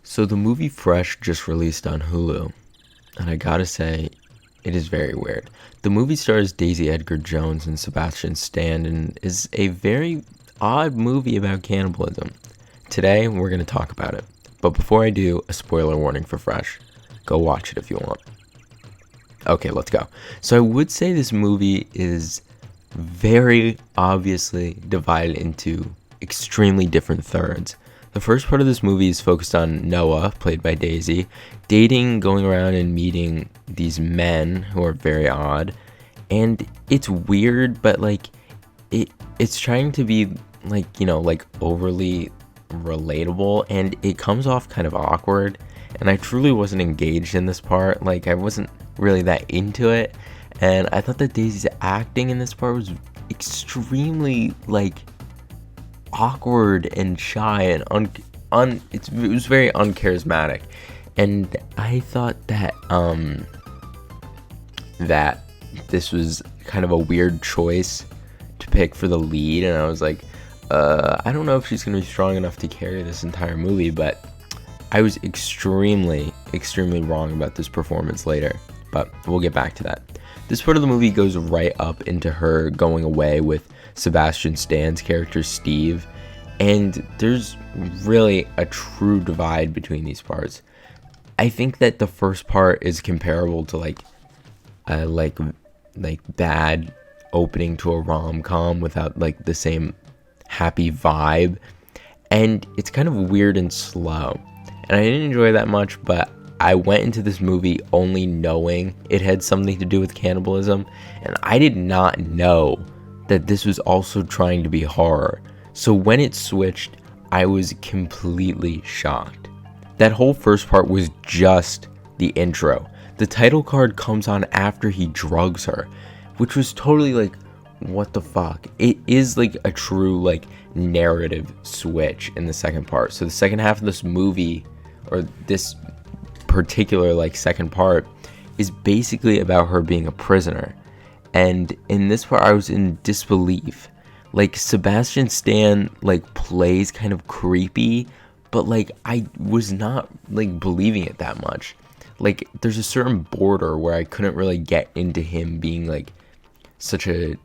So the movie Fresh just released on Hulu, and I gotta say, it is very weird. The movie stars Daisy Edgar Jones and Sebastian Stan and is a very odd movie about cannibalism. Today, we're gonna talk about it. But before I do, a spoiler warning for Fresh. Go watch it if you want. Okay, let's go. So I would say this movie is very obviously divided into extremely different thirds. The first part of this movie is focused on Noah, played by Daisy, dating, going around and meeting these men who are very odd. And it's weird, but it's trying to be like overly relatable, and it comes off kind of awkward. And I truly wasn't engaged in this part. I wasn't really that into it. And I thought that Daisy's acting in this part was extremely awkward and shy and it was very uncharismatic. And I thought that that this was kind of a weird choice to pick for the lead, and I was like, I don't know if she's gonna be strong enough to carry this entire movie. But I was extremely wrong about this performance later, but we'll get back to that. This part of the movie goes right up into her going away with Sebastian Stan's character Steve, and there's really a true divide between these parts. I think that the first part is comparable to like bad opening to a rom-com without the same happy vibe, and it's kind of weird and slow, and I didn't enjoy that much. But I went into this movie only knowing it had something to do with cannibalism, and I did not know that this was also trying to be horror. So when it switched, I was completely shocked. That whole first part was just the intro. The title card comes on after he drugs her, which was totally what the fuck? It is a true narrative switch in the second part. So the second half of this movie, or this particular second part, is basically about her being a prisoner. And in this part I was in disbelief. Sebastian Stan plays kind of creepy, but I was not believing it that much. There's a certain border where I couldn't really get into him being such a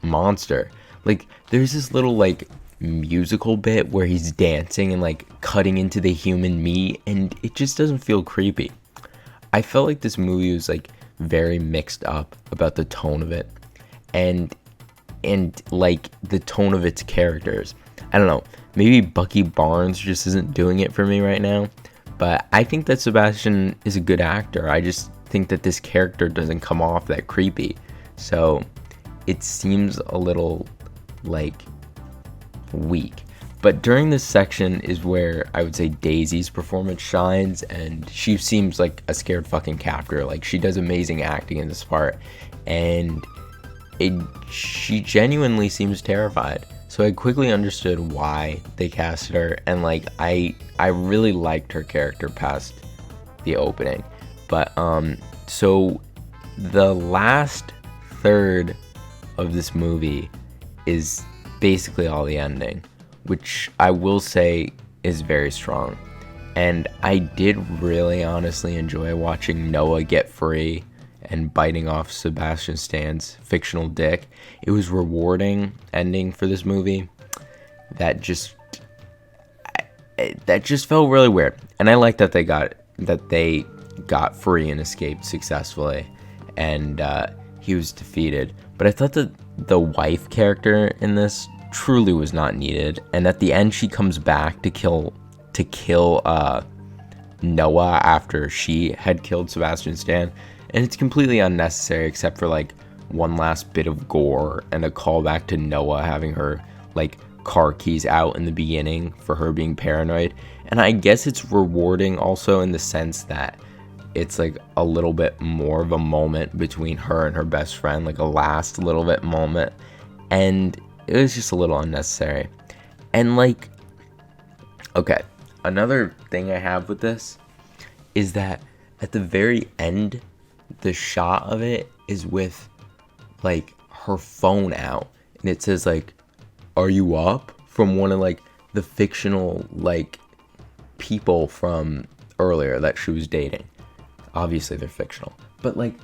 monster. There's this little musical bit where he's dancing and cutting into the human meat, and it just doesn't feel creepy. I felt like this movie was very mixed up about the tone of it, and the tone of its characters. I don't know, maybe Bucky Barnes just isn't doing it for me right now, but I think that Sebastian is a good actor. I just think that this character doesn't come off that creepy, so it seems a little weak. But during this section is where I would say Daisy's performance shines, and she seems like a scared fucking captor. She does amazing acting in this part, and she genuinely seems terrified. So I quickly understood why they casted her, and I really liked her character past the opening. But so the last third of this movie is basically all the ending, which I will say is very strong. And I did really honestly enjoy watching Noah get free and biting off Sebastian Stan's fictional dick. It was rewarding ending for this movie. That just felt really weird. And I like that they got free and escaped successfully, and he was defeated. But I thought that the wife character in this truly was not needed, and at the end she comes back to kill Noah after she had killed Sebastian Stan, and it's completely unnecessary except for one last bit of gore and a callback to Noah having her car keys out in the beginning for her being paranoid. And I guess it's rewarding also in the sense that it's a little bit more of a moment between her and her best friend, a last little bit moment, and it was just a little unnecessary. And okay, another thing I have with this is that at the very end, the shot of it is with her phone out, and it says "Are you up?" from one of the fictional people from earlier that she was dating. Obviously, they're fictional. But, like,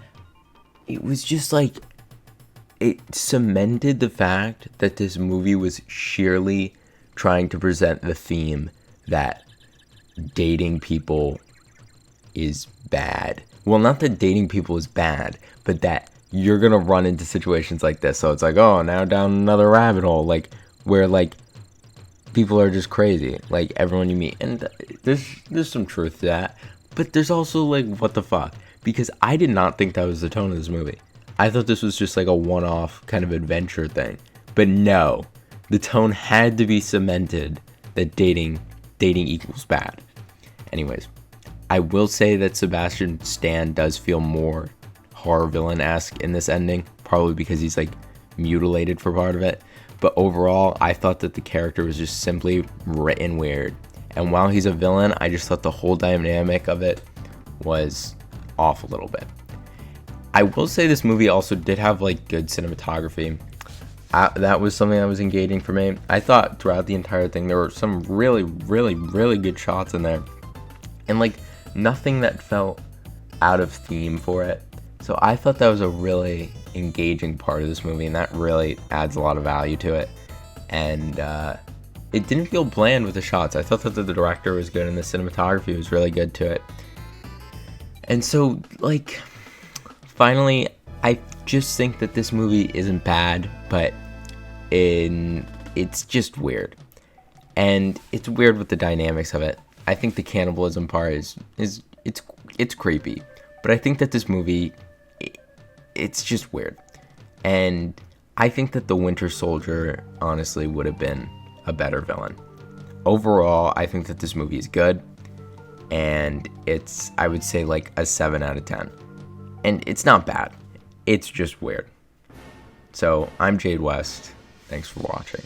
it was just, like, it cemented the fact that this movie was sheerly trying to present the theme that dating people is bad. Well, not that dating people is bad, but that you're gonna run into situations like this. So it's like, oh, now down another rabbit hole, like, where, like, people are just crazy, like, everyone you meet. And there's some truth to that, but there's also, like, what the fuck? Because I did not think that was the tone of this movie. I thought this was just, like, a one-off kind of adventure thing. But no, the tone had to be cemented that dating equals bad. Anyways, I will say that Sebastian Stan does feel more horror villain-esque in this ending, probably because he's, like, mutilated for part of it. But overall, I thought that the character was just simply written weird. And while he's a villain, I just thought the whole dynamic of it was off a little bit. I will say this movie also did have, like, good cinematography. That was something that was engaging for me. I thought throughout the entire thing there were some really, really, really good shots in there. And, like, nothing that felt out of theme for it. So I thought that was a really engaging part of this movie, and that really adds a lot of value to it. And it didn't feel bland with the shots. I thought that the director was good, and the cinematography was really good to it. And so, like, finally, I just think that this movie isn't bad, but it's just weird. And it's weird with the dynamics of it. I think the cannibalism part is it's creepy. But I think that this movie, it's just weird. And I think that the Winter Soldier, honestly, would have been a better villain. Overall, I think that this movie is good. And it's, I would say, like a 7 out of 10. And it's not bad. It's just weird. So, I'm Jade West. Thanks for watching.